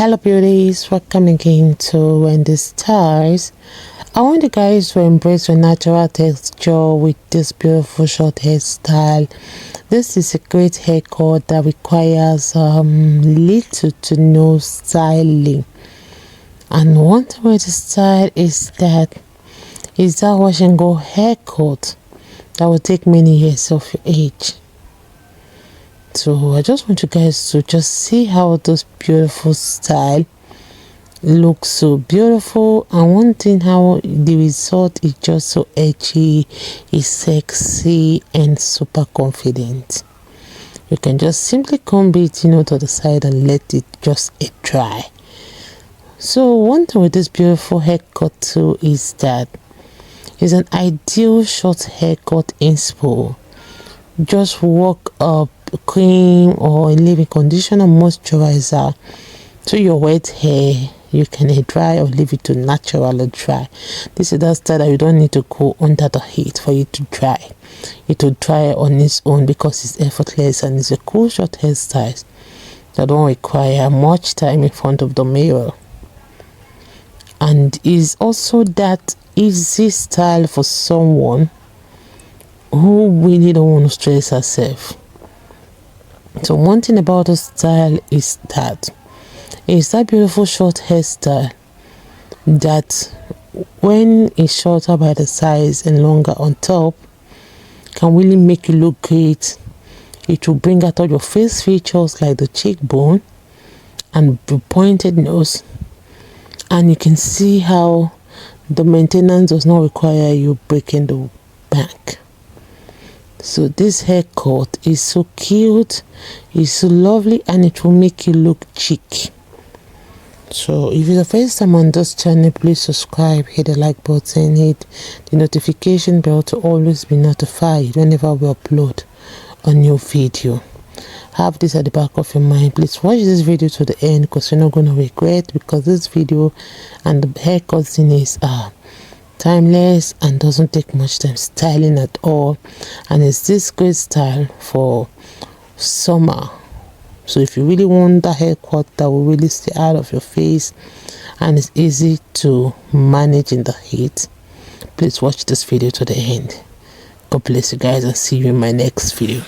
Hello beauties, welcome again to Wendy Stars. I want you guys to embrace your natural texture with this beautiful short hairstyle. This is a great haircut that requires little to no styling. And one thing with the style is that wash and go haircut that will take many years of your age. So I just want you guys to just see how this beautiful style looks so beautiful, and one thing, how the result is just so edgy, is sexy and super confident. You can just simply comb it to the side and let it just dry. So one thing with this beautiful haircut too is that it's an ideal short haircut inspo. Just work up cream or a leave-in conditioner moisturizer to your wet hair. You can air dry or leave it to naturally dry. This is that style that you don't need to go under the heat for it to dry. It will dry on its own because it's effortless and it's a cool short hairstyle that don't require much time in front of the mirror, and is also that easy style for someone who really don't want to stress herself. So one thing about the style is that it's that beautiful short hairstyle that when it's shorter by the sides and longer on top can really make you look great. It will bring out all your face features like the cheekbone and the pointed nose, and you can see how the maintenance does not require you breaking the back. So this haircut is so cute, it's so lovely, and it will make you look chic. So if it's the first time on this channel, please subscribe, hit the like button, hit the notification bell to always be notified whenever we upload a new video. Have this at the back of your mind. Please watch this video to the end because you're not going to regret, because this video and the haircut scenes are timeless and doesn't take much time styling at all, and it's this great style for summer. So if you really want a haircut that will really stay out of your face and it's easy to manage in the heat, please watch this video to the end. God bless you guys, and see you in my next video.